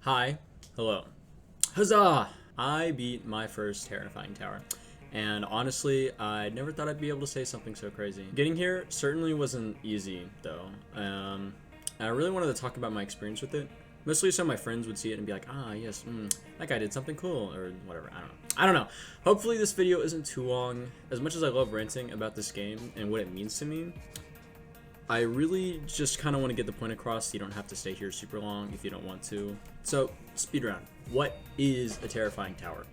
Hi, hello, huzzah! I beat my first terrifying tower, and honestly, I never thought I'd be able to say something so crazy. Getting here certainly wasn't easy, though. I really wanted to talk about my experience with it, mostly so my friends would see it and be like, ah, yes, that guy did something cool, or whatever, I don't know. Hopefully this video isn't too long. As much as I love ranting about this game and what it means to me, I really just kind of want to get the point across. You don't have to stay here super long if you don't want to. So, speedrun. What is a terrifying tower?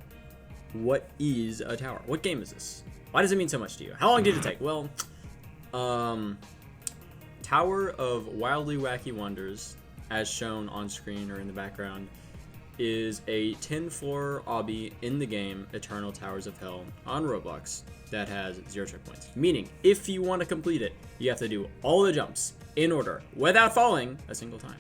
What is a tower? What game is this? Why does it mean so much to you? How long did it take? Well, Tower of Wildly Wacky Wonders, as shown on screen or in the background, is a 10-floor obby in the game Eternal Towers of Hell on Roblox that has 0 checkpoints. Meaning, if you want to complete it, you have to do all the jumps in order without falling a single time.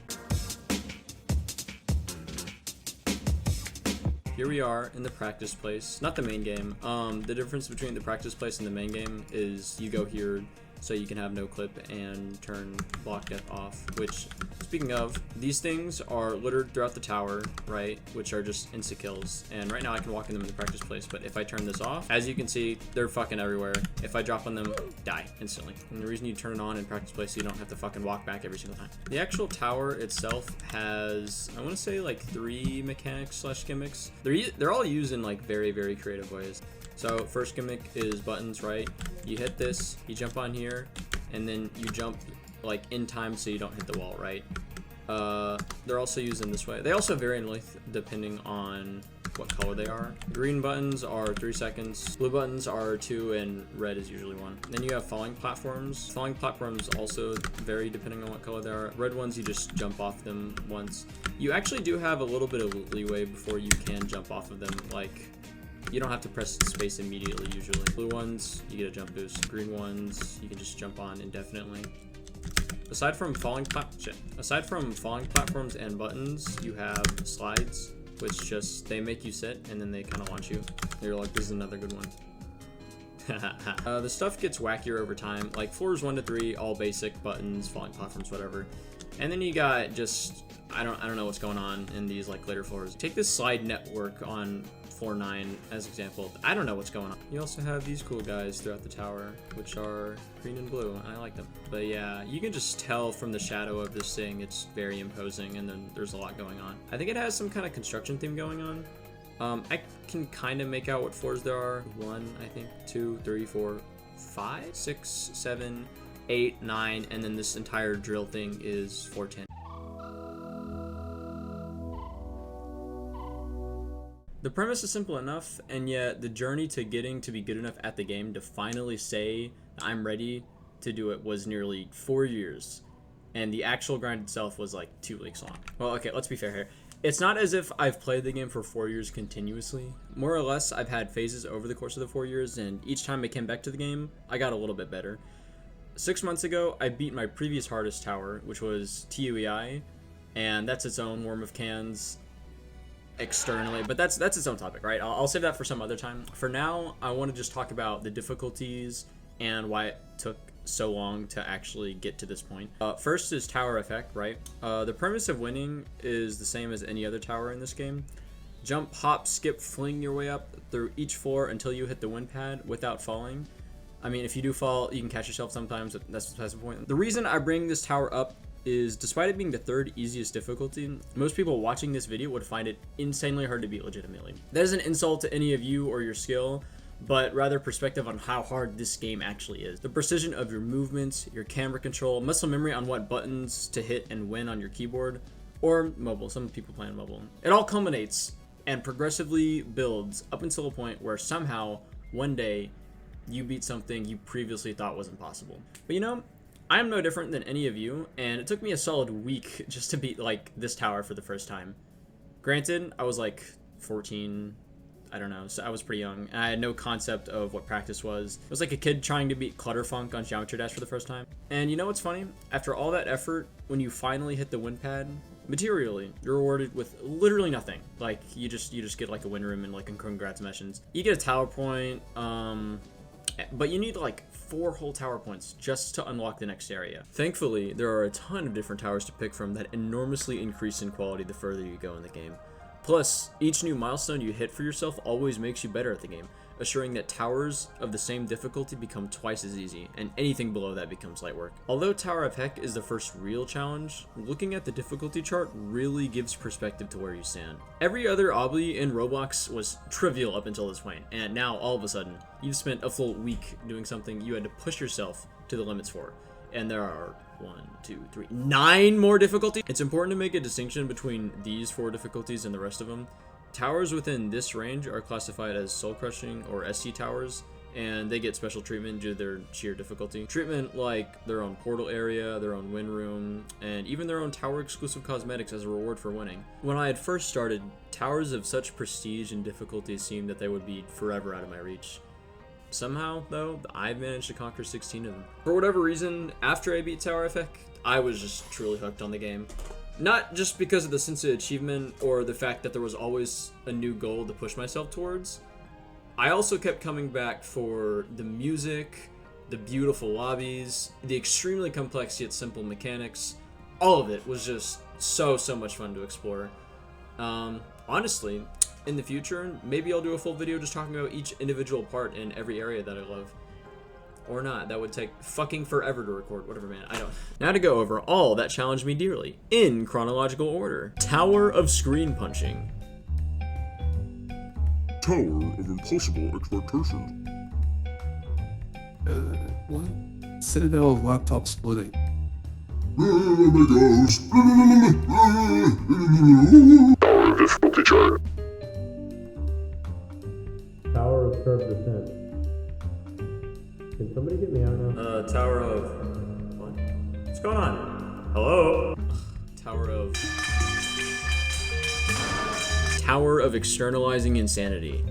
Here we are in the practice place, not the main game. The difference between the practice place and the main game is you go here so you can have no clip and turn block death off, which, speaking of, these things are littered throughout the tower, right, which are just insta kills, and right now I can walk in them in the practice place, but if I turn this off, as you can see, they're fucking everywhere. If I drop on them, die instantly. And the reason you turn it on in practice place so you don't have to fucking walk back every single time. The actual tower itself has, I want to say, like 3 mechanics slash gimmicks. They're all used in like very, very creative ways. So first gimmick is buttons, right? You hit this, you jump on here, and then you jump like in time so you don't hit the wall, right? They're also used in this way. They also vary in length depending on what color they are. Green buttons are 3 seconds, blue buttons are 2, and red is usually 1. Then you have falling platforms. Falling platforms also vary depending on what color they are. Red ones, you just jump off them once. You actually do have a little bit of leeway before you can jump off of them, like you don't have to press space immediately usually. Blue ones, you get a jump boost. Green ones, you can just jump on indefinitely. Aside from falling platforms and buttons, you have slides, which just, they make you sit and then they kind of launch you. You're like, this is another good one. The stuff gets wackier over time, like floors 1 to 3, all basic, buttons, falling platforms, whatever. And then you got just, I don't know what's going on in these like later floors. Take this slide network on floor 9 as example. I don't know what's going on. You also have these cool guys throughout the tower, which are green and blue, and I like them. But yeah, you can just tell from the shadow of this thing, it's very imposing, and then there's a lot going on. I think it has some kind of construction theme going on. I can kind of make out what floors there are. 1, I think, 2, 3, 4, 5, 6, 7, 8, 9, and then this entire drill thing is 410. The premise is simple enough, and yet the journey to getting to be good enough at the game to finally say I'm ready to do it was nearly 4 years, and the actual grind itself was like 2 weeks long. Well, okay, let's be fair here. It's not as if I've played the game for 4 years continuously. More or less, I've had phases over the course of the 4 years, and each time I came back to the game, I got a little bit better. 6 months ago, I beat my previous hardest tower, which was TUEI, and that's its own worm of cans externally, but that's its own topic, right? I'll save that for some other time. For now, I want to just talk about the difficulties and why it took so long to actually get to this point. First is tower effect, right? The premise of winning is the same as any other tower in this game. Jump, hop, skip, fling your way up through each floor until you hit the win pad without falling. I mean, if you do fall, you can catch yourself sometimes. That's the point. The reason I bring this tower up is, despite it being the 3rd easiest difficulty, most people watching this video would find it insanely hard to beat legitimately. That is an insult to any of you or your skill, but rather perspective on how hard this game actually is. The precision of your movements, your camera control, muscle memory on what buttons to hit and when on your keyboard, or mobile. Some people play on mobile. It all culminates and progressively builds up until a point where somehow, one day, you beat something you previously thought was impossible. But you know, I'm no different than any of you, and it took me a solid week just to beat like this tower for the first time. Granted, I was like 14, I don't know, so I was pretty young, and I had no concept of what practice was. It was like a kid trying to beat Clutterfunk on Geometry Dash for the first time. And you know what's funny? After all that effort, when you finally hit the win pad, materially, you're rewarded with literally nothing. Like, you just get like a win room and like a congrats mentions. You get a tower point, But you need like 4 whole tower points just to unlock the next area. Thankfully, there are a ton of different towers to pick from that enormously increase in quality the further you go in the game. Plus, each new milestone you hit for yourself always makes you better at the game, assuring that towers of the same difficulty become twice as easy, and anything below that becomes light work. Although Tower of Heck is the first real challenge, looking at the difficulty chart really gives perspective to where you stand. Every other obby in Roblox was trivial up until this point, and now all of a sudden, you've spent a full week doing something you had to push yourself to the limits for, and there are 9 more difficulties. It's important to make a distinction between these 4 difficulties and the rest of them. Towers within this range are classified as soul crushing or SC towers, and they get special treatment due to their sheer difficulty. Treatment like their own portal area, their own win room, and even their own tower exclusive cosmetics as a reward for winning. When I had first started, towers of such prestige and difficulty seemed that they would be forever out of my reach. Somehow, though, I've managed to conquer 16 of them. For whatever reason, after I beat Tower of Heck, I was just truly hooked on the game. Not just because of the sense of achievement or the fact that there was always a new goal to push myself towards. I also kept coming back for the music, the beautiful lobbies, the extremely complex yet simple mechanics. All of it was just so much fun to explore. Honestly, in the future, maybe I'll do a full video just talking about each individual part in every area that I love. Or not, that would take fucking forever to record, whatever, man, I don't. Now to go over all that challenged me dearly, in chronological order. Tower of Screen Punching. Tower of Impossible Expectations. What? Citadel of laptop splitting. Difficulty chart. Tower of Curved Descent. Can somebody get me out now? Tower of... What? What's going on? Hello? Tower of Externalizing Insanity.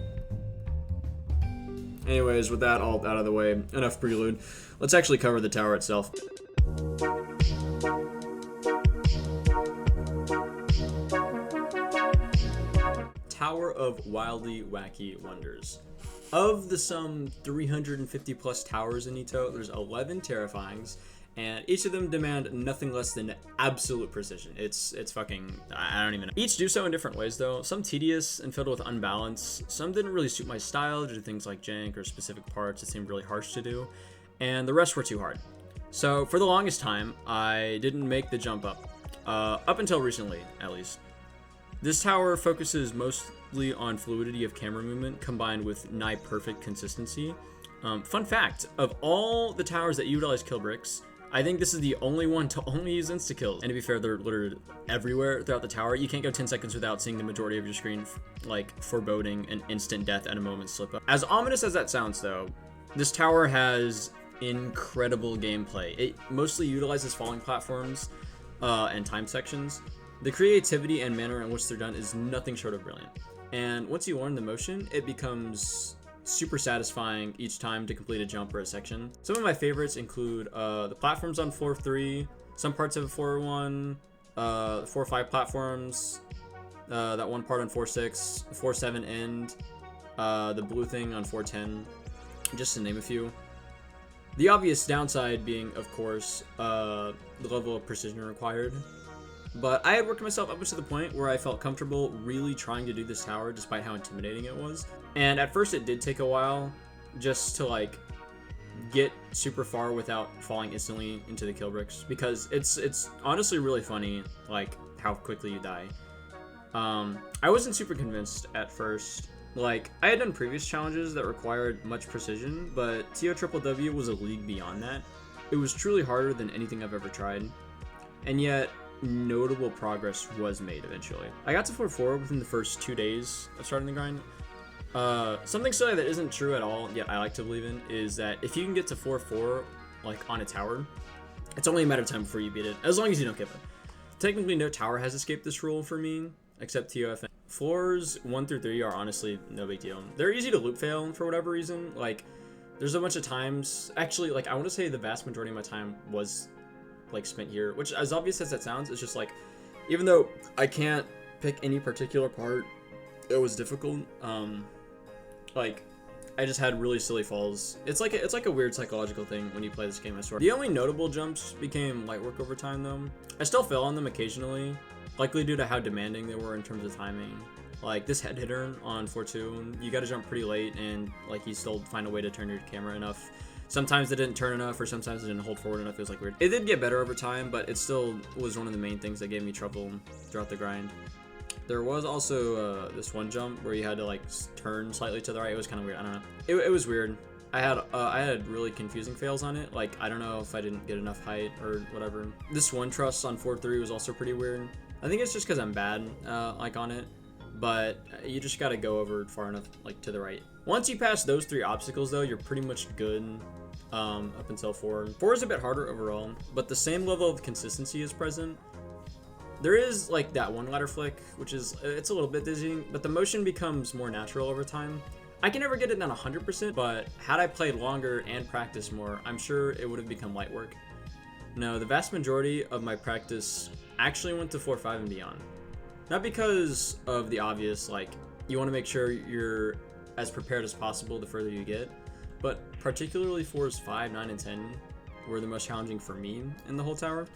Anyways, with that all out of the way, enough prelude. Let's actually cover the tower itself. Tower of Wildly Wacky Wonders. Of the some 350 plus towers in EToH, there's 11 terrifyings, and each of them demand nothing less than absolute precision. It's fucking, I don't even know. Each do so in different ways though, some tedious and filled with unbalance, some didn't really suit my style due to things like jank or specific parts that seemed really harsh to do, and the rest were too hard. So for the longest time, I didn't make the jump up until recently at least. This tower focuses mostly on fluidity of camera movement combined with nigh perfect consistency. Fun fact, of all the towers that utilize kill bricks, I think this is the only one to only use insta-kills. And to be fair, they're literally everywhere throughout the tower. You can't go 10 seconds without seeing the majority of your screen, like, foreboding an instant death at a moment's slip-up. As ominous as that sounds, though, this tower has incredible gameplay. It mostly utilizes falling platforms and time sections. The creativity and manner in which they're done is nothing short of brilliant. And once you learn the motion, it becomes super satisfying each time to complete a jump or a section. Some of my favorites include the platforms on floor 3, some parts of floor 1, 4-5 platforms, that one part on 4-6, 4-7 end, the blue thing on 4-10, just to name a few. The obvious downside being, of course, the level of precision required. But I had worked myself up to the point where I felt comfortable really trying to do this tower despite how intimidating it was. And at first it did take a while just to like get super far without falling instantly into the kill bricks, because it's honestly really funny like how quickly you die. I wasn't super convinced at first. Like, I had done previous challenges that required much precision, but EToH was a league beyond that. It was truly harder than anything I've ever tried. And yet, notable progress was made eventually. I got to floor 4 within the first 2 days of starting the grind. Something silly that isn't true at all, yet I like to believe in, is that if you can get to floor 4, like on a tower, it's only a matter of time before you beat it, as long as you don't give up. Technically, no tower has escaped this rule for me, except TOF. Floors 1 through 3 are honestly no big deal. They're easy to loop fail for whatever reason. Like, there's a bunch of times, actually, like, I want to say the vast majority of my time was like spent here, which, as obvious as that sounds, is just like, even though I can't pick any particular part, it was difficult. Like, I just had really silly falls. It's like a weird psychological thing when you play this game, I swear. The only notable jumps became light work over time though. I still fell on them occasionally, likely due to how demanding they were in terms of timing. Like this head hitter on 4-2, you gotta jump pretty late and like you still find a way to turn your camera enough. Sometimes it didn't turn enough, or sometimes it didn't hold forward enough. It was like weird. It did get better over time, but it still was one of the main things that gave me trouble throughout the grind. There was also this one jump where you had to like turn slightly to the right. It was kind of weird. I don't know. It was weird. I had really confusing fails on it. Like I don't know if I didn't get enough height or whatever. This one truss on 4-3 was also pretty weird. I think it's just because I'm bad like on it, but you just gotta go over far enough like to the right. Once you pass those 3 obstacles though, you're pretty much good up until 4. 4 is a bit harder overall, but the same level of consistency is present. There is like that one ladder flick, which is, it's a little bit dizzying, but the motion becomes more natural over time. I can never get it down 100%, but had I played longer and practiced more, I'm sure it would have become light work. No, the vast majority of my practice actually went to 4-5 and beyond. Not because of the obvious, like you want to make sure you're as prepared as possible the further you get, but particularly 4s 5, 9, and 10 were the most challenging for me in the whole tower.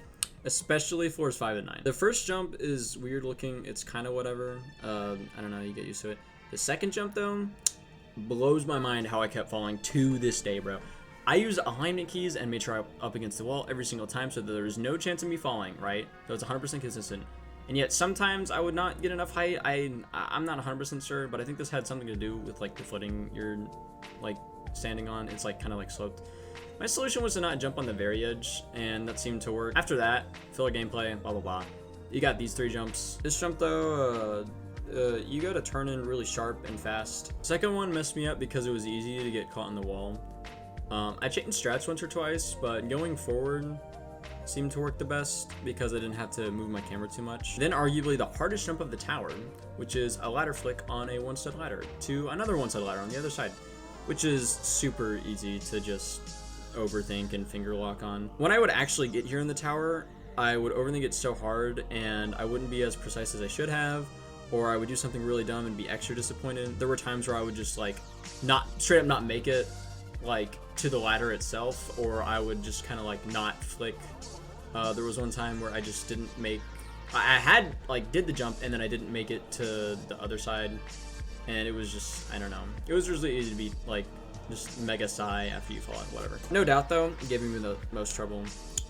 Especially floors 5 and 9. The first jump is weird looking. It's kind of whatever. I don't know. You get used to it. The second jump though blows my mind how I kept falling to this day, bro. I use alignment keys and made sure I'm up against the wall every single time so that there's no chance of me falling, right? So it's 100% consistent. And yet sometimes I would not get enough height. I'm not 100% sure, but I think this had something to do with like the footing you're like standing on. It's like kind of like sloped. My solution was to not jump on the very edge, and that seemed to work. After that, filler gameplay, blah blah blah. You got these 3 jumps. This jump though, you gotta turn in really sharp and fast. Second one messed me up because it was easy to get caught in the wall. I changed strats once or twice, but going forward seemed to work the best because I didn't have to move my camera too much. Then arguably the hardest jump of the tower, which is a ladder flick on a 1-stud ladder to another 1-stud ladder on the other side, which is super easy to just overthink and finger lock on. When I would actually get here in the tower, I would overthink it so hard and I wouldn't be as precise as I should have, or I would do something really dumb and be extra disappointed. There were times where I would just like straight up not make it like to the ladder itself, or I would just kind of like not flick. There was one time where I just didn't make, I had like did the jump and then I didn't make it to the other side, and it was just, I don't know, it was really easy to be like just mega sigh after you fall, whatever. No doubt though, giving me the most trouble.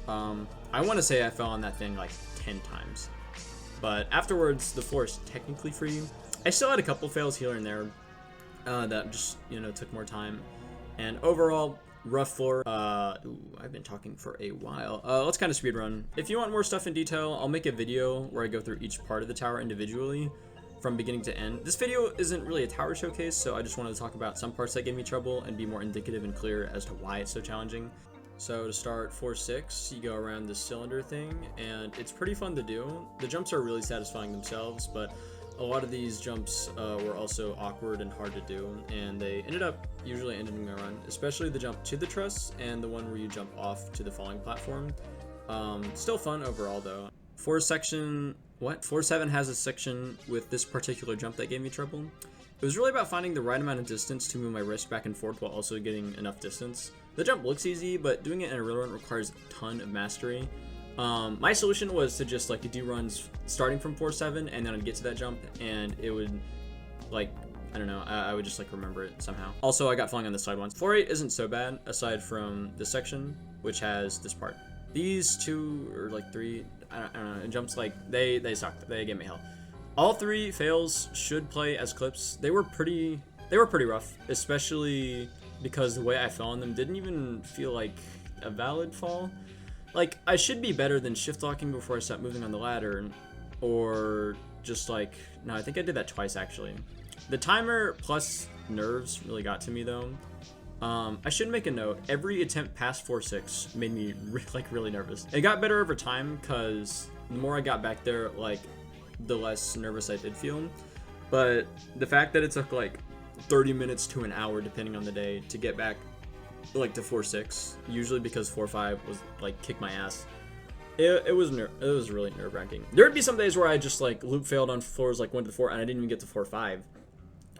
I want to say I fell on that thing like 10 times, but afterwards the floor is technically free. I still had a couple fails here and there that just, you know, took more time, and overall rough floor. I've been talking for a while. Let's kind of speed run. If you want more stuff in detail, I'll make a video where I go through each part of the tower individually from beginning to end. This video isn't really a tower showcase, so I just wanted to talk about some parts that gave me trouble and be more indicative and clear as to why it's so challenging. So to start 4-6, you go around this cylinder thing, and it's pretty fun to do. The jumps are really satisfying themselves, but a lot of these jumps were also awkward and hard to do, and they ended up usually ending my run, especially the jump to the truss and the one where you jump off to the falling platform. Still fun overall though. 4-7 has a section with this particular jump that gave me trouble. It was really about finding the right amount of distance to move my wrist back and forth while also getting enough distance. The jump looks easy, but doing it in a real run requires a ton of mastery. My solution was to just like do runs starting from 4-7 and then I'd get to that jump and it would like, I don't know, I would just like remember it somehow. Also, I got falling on the side once. 4-8 isn't so bad aside from this section, which has this part. These 2 or like 3, I don't know, jumps like they sucked. They gave me hell. All 3 fails should play as clips. They were pretty rough, especially because the way I fell on them didn't even feel like a valid fall. Like, I should be better than shift locking before I start moving on the ladder, or just like, no, I think I did that twice actually. The timer plus nerves really got to me though. I should make a note, every attempt past 4-6 made me really nervous. It got better over time because the more I got back there, like, the less nervous I did feel. But the fact that it took like 30 minutes to an hour depending on the day to get back like to 4-6, usually because 4-5 was like kick my ass, it was really nerve-wracking. There would be some days where I just like loop failed on floors like 1 to 4 and I didn't even get to 4-5,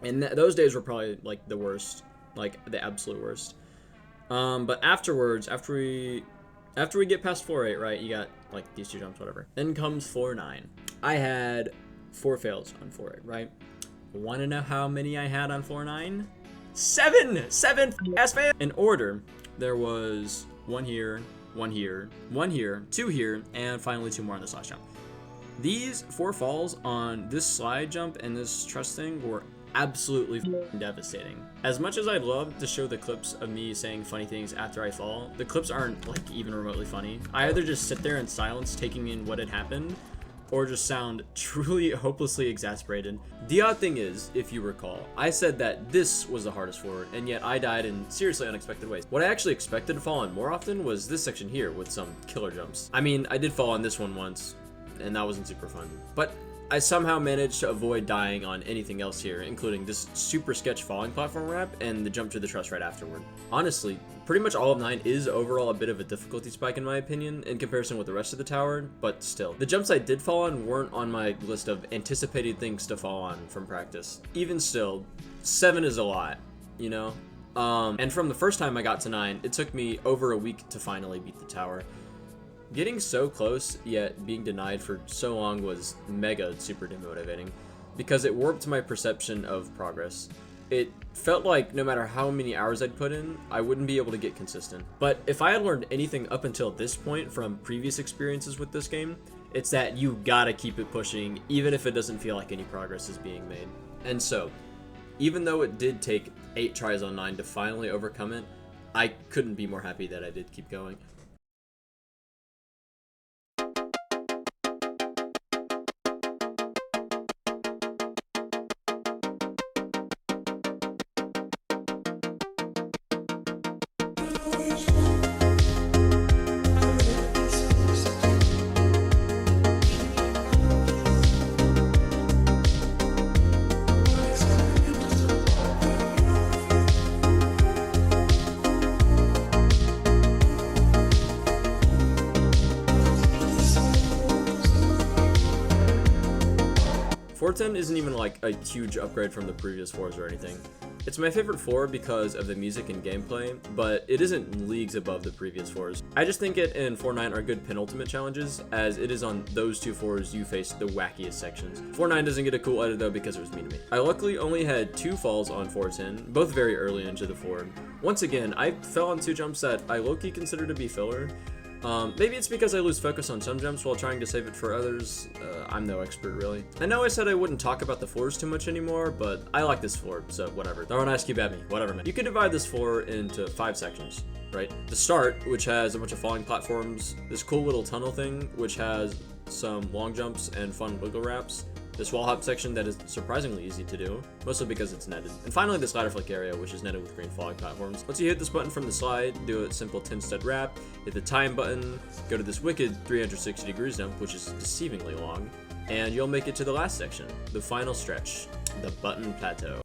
and those days were probably like the worst. like the absolute worst. But afterwards, after we get past 4-8, right, you got like these 2 jumps, whatever. Then comes 4-9. I had 4 fails on 4-8, right? Want to know how many I had on 4-9? 7 ass fails. In order, there was 1 here, 1 here, 1 here, 2 here, and finally 2 more on this last jump. These 4 falls on this slide jump and this trust thing were absolutely devastating. As much as I'd love to show the clips of me saying funny things after I fall, the clips aren't like even remotely funny. I either just sit there in silence taking in what had happened, or just sound truly hopelessly exasperated. The odd thing is, if you recall, I said that this was the hardest floor, and yet I died in seriously unexpected ways. What I actually expected to fall on more often was this section here with some killer jumps. I mean, I did fall on this one once, and that wasn't super fun, but I somehow managed to avoid dying on anything else here, including this super sketch falling platform wrap and the jump to the truss right afterward. Honestly, pretty much all of 9 is overall a bit of a difficulty spike in my opinion in comparison with the rest of the tower, but still. The jumps I did fall on weren't on my list of anticipated things to fall on from practice. Even still, 7 is a lot, you know? And from the first time I got to 9, it took me over a week to finally beat the tower. Getting so close, yet being denied for so long was mega super demotivating, because it warped my perception of progress. It felt like no matter how many hours I'd put in, I wouldn't be able to get consistent. But if I had learned anything up until this point from previous experiences with this game, it's that you gotta keep it pushing, even if it doesn't feel like any progress is being made. And so, even though it did take 8 tries on 9 to finally overcome it, I couldn't be more happy that I did keep going. Floor 10 isn't even like a huge upgrade from the previous floors or anything. It's my favorite floor because of the music and gameplay, but it isn't leagues above the previous floors. I just think it and 4-9 are good penultimate challenges, as it is on those 2 floors you face the wackiest sections. 4-9 doesn't get a cool edit though because it was mean to me. I luckily only had 2 falls on 4-10, both very early into the floor. Once again, I fell on 2 jumps that I low-key consider to be filler. Maybe it's because I lose focus on some jumps while trying to save it for others. I'm no expert, really. I know I said I wouldn't talk about the floors too much anymore, but I like this floor, so whatever. Throw an ice cube at me, whatever, man. You could divide this floor into 5 sections, right? The start, which has a bunch of falling platforms, this cool little tunnel thing, which has some long jumps and fun wiggle wraps, this wall hop section that is surprisingly easy to do, mostly because it's netted. And finally this ladder flick area, which is netted with green falling platforms. Once you hit this button from the slide, do a simple 10 stud wrap, hit the time button, go to this wicked 360 degrees jump, which is deceivingly long, and you'll make it to the last section, the final stretch, the button plateau.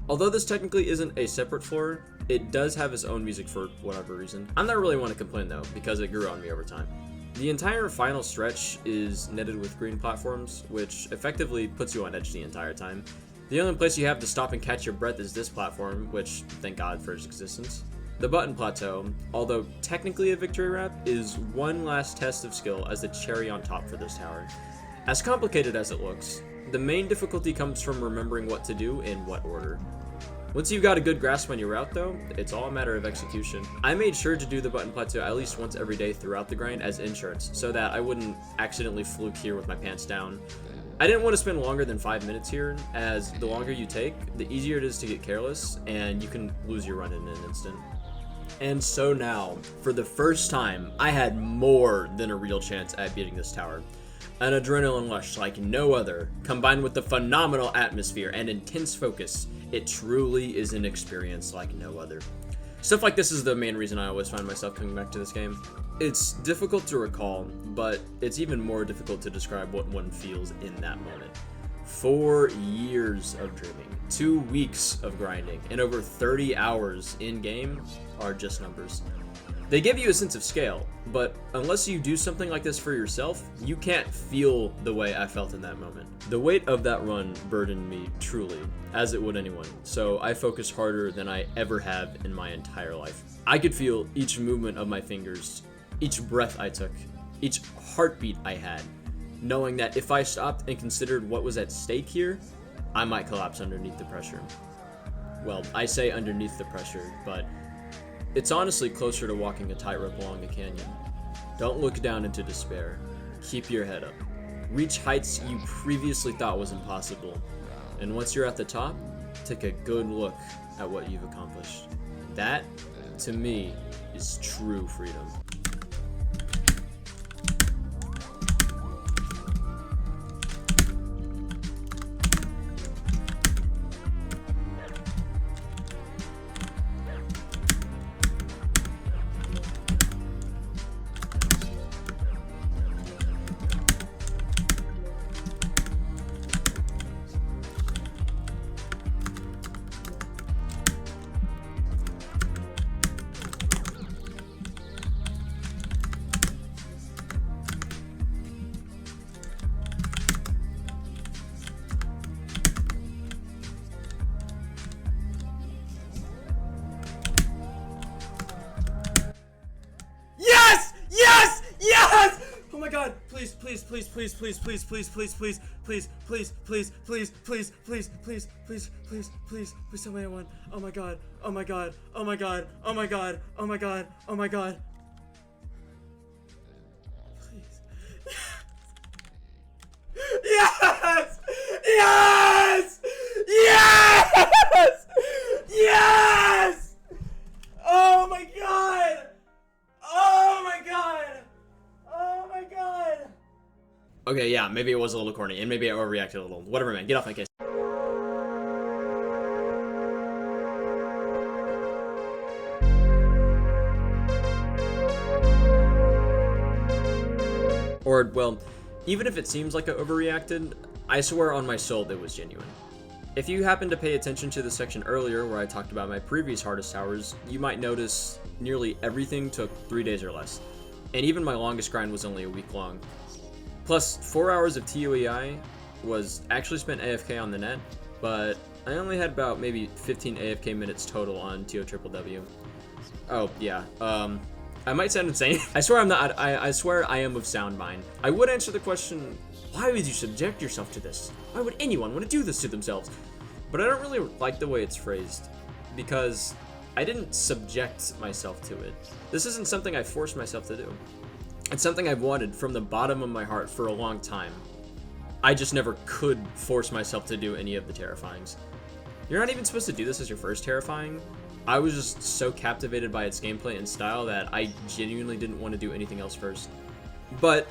Although this technically isn't a separate floor, it does have its own music for whatever reason. I'm not really one to complain though, because it grew on me over time. The entire final stretch is netted with green platforms, which effectively puts you on edge the entire time. The only place you have to stop and catch your breath is this platform, which thank God for its existence. The button plateau, although technically a victory wrap, is one last test of skill as the cherry on top for this tower. As complicated as it looks, the main difficulty comes from remembering what to do in what order. Once you've got a good grasp on your route though, it's all a matter of execution. I made sure to do the button plateau at least once every day throughout the grind as insurance, so that I wouldn't accidentally fluke here with my pants down. I didn't want to spend longer than 5 minutes here, as the longer you take, the easier it is to get careless, and you can lose your run in an instant. And so now, for the first time, I had more than a real chance at beating this tower. An adrenaline rush like no other, combined with the phenomenal atmosphere and intense focus, it truly is an experience like no other. Stuff like this is the main reason I always find myself coming back to this game. It's difficult to recall, but it's even more difficult to describe what one feels in that moment. 4 years of dreaming, 2 weeks of grinding, and over 30 hours in game are just numbers. They give you a sense of scale, but unless you do something like this for yourself, you can't feel the way I felt in that moment. The weight of that run burdened me truly, as it would anyone, so I focused harder than I ever have in my entire life. I could feel each movement of my fingers, each breath I took, each heartbeat I had, knowing that if I stopped and considered what was at stake here, I might collapse underneath the pressure. Well, I say underneath the pressure, but it's honestly closer to walking a tightrope along a canyon. Don't look down into despair. Keep your head up. Reach heights you previously thought was impossible. And once you're at the top, take a good look at what you've accomplished. That, to me, is true freedom. Please, please, please, please, please, please, please, please, please, please, please, please, please, please, please, please, please, please, please, please tell me I won. Oh my god, oh my god, oh my god, oh my god, oh my god, oh my god. Please. Yes! Yes! Yes! Yes! Oh my god! Oh my god! Oh my god! Okay, yeah, maybe it was a little corny, and maybe I overreacted a little. Whatever, man. Get off my case. Or, well, even if it seems like I overreacted, I swear on my soul it was genuine. If you happened to pay attention to the section earlier where I talked about my previous hardest hours, you might notice nearly everything took 3 days or less. And even my longest grind was only a week long. Plus, 4 hours of TOEI was actually spent AFK on the net, but I only had about maybe 15 AFK minutes total on TOWW. Oh, yeah, I might sound insane. I swear I'm not, I swear I am of sound mind. I would answer the question, why would you subject yourself to this? Why would anyone want to do this to themselves? But I don't really like the way it's phrased, because I didn't subject myself to it. This isn't something I forced myself to do. It's something I've wanted from the bottom of my heart for a long time. I just never could force myself to do any of the terrifyings. You're not even supposed to do this as your first terrifying. I was just so captivated by its gameplay and style that I genuinely didn't want to do anything else first. But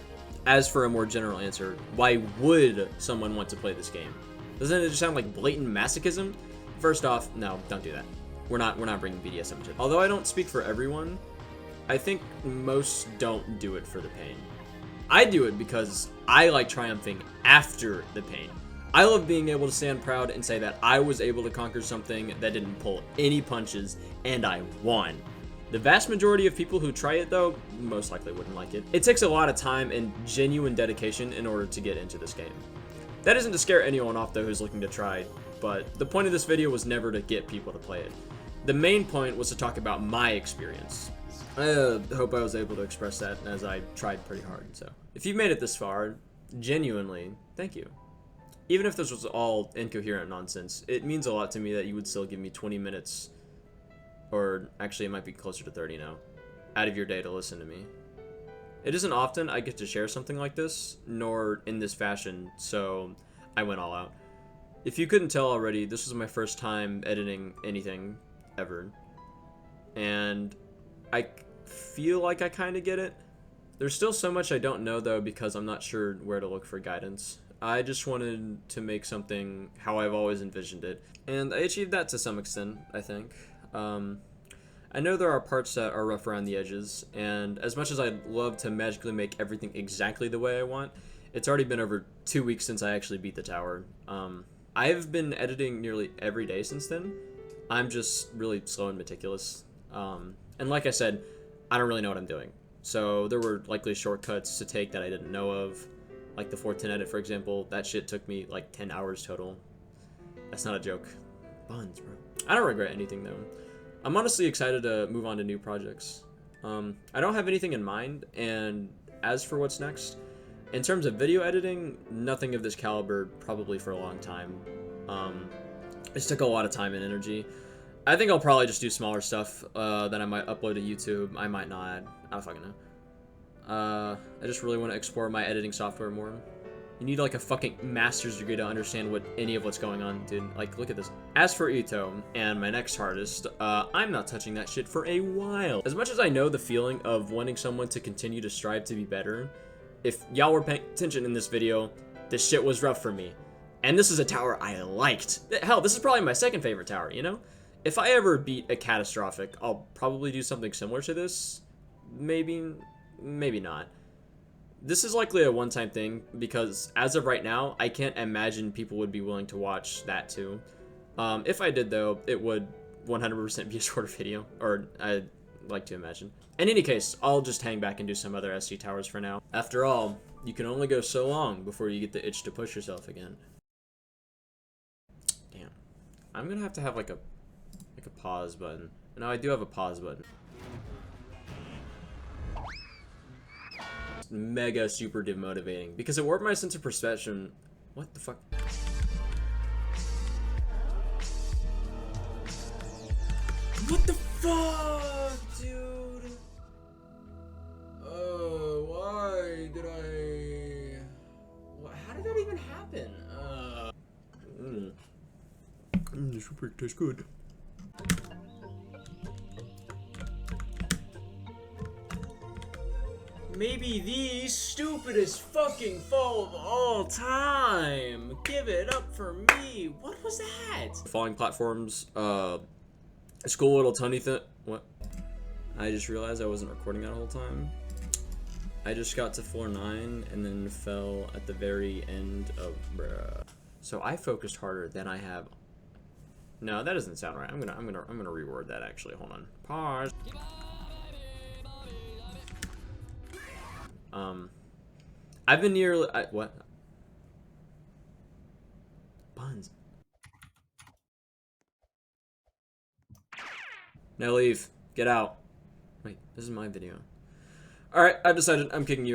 as for a more general answer, why would someone want to play this game? Doesn't it just sound like blatant masochism? First off, no, don't do that. We're not bringing BDSM to it. Although I don't speak for everyone, I think most don't do it for the pain. I do it because I like triumphing after the pain. I love being able to stand proud and say that I was able to conquer something that didn't pull any punches, and I won. The vast majority of people who try it, though, most likely wouldn't like it. It takes a lot of time and genuine dedication in order to get into this game. That isn't to scare anyone off, though, who's looking to try, but the point of this video was never to get people to play it. The main point was to talk about my experience. I hope I was able to express that as I tried pretty hard. So if you've made it this far, genuinely, thank you. Even if this was all incoherent nonsense, it means a lot to me that you would still give me 20 minutes, or actually it might be closer to 30 now, out of your day to listen to me. It isn't often I get to share something like this, nor in this fashion, so I went all out. If you couldn't tell already, this was my first time editing anything ever, and I feel like I kind of get it. There's still so much I don't know, though, because I'm not sure where to look for guidance. I just wanted to make something how I've always envisioned it, and I achieved that to some extent, I think. I know there are parts that are rough around the edges, and as much as I'd love to magically make everything exactly the way I want, it's already been over 2 weeks since I actually beat the tower. I've been editing nearly every day since then. I'm just really slow and meticulous. And like I said, I don't really know what I'm doing. So there were likely shortcuts to take that I didn't know of. Like the 410 edit, for example. That shit took me like 10 hours total. That's not a joke. Buns, bro. I don't regret anything, though. I'm honestly excited to move on to new projects. I don't have anything in mind, and as for what's next, in terms of video editing, nothing of this caliber probably for a long time. It took a lot of time and energy. I think I'll probably just do smaller stuff that I might upload to YouTube. I might not. I don't fucking know. I just really want to explore my editing software more. You need like a fucking master's degree to understand any of what's going on, dude. Like, look at this. As for EToH and my next hardest, I'm not touching that shit for a while. As much as I know the feeling of wanting someone to continue to strive to be better, if y'all were paying attention in this video, this shit was rough for me. And this is a tower I liked. Hell, this is probably my second favorite tower, you know? If I ever beat a catastrophic, I'll probably do something similar to this. Maybe not. This is likely a one-time thing, because as of right now, I can't imagine people would be willing to watch that too. If I did, though, it would 100% be a shorter video, or I'd like to imagine. In any case, I'll just hang back and do some other SC towers for now. After all, you can only go so long before you get the itch to push yourself again. Damn. I'm gonna have to have like a pause button. No, I do have a pause button. Mega super demotivating because it warped my sense of perception. What the fuck? What the fuck, dude? Oh, why did I? How did that even happen? This super tastes good. Maybe the stupidest fucking fall of all time. Give it up for me. What was that? Falling platforms. It's cool little Tony thing. What? I just realized I wasn't recording that whole time. I just got to floor 9 and then fell at the very end of bruh. So I focused harder than I have. No, that doesn't sound right. I'm gonna reword that actually. Hold on. Pause. I've been nearly. What? Buns. Now leave. Get out. Wait, this is my video. Alright, I've decided I'm kicking you out.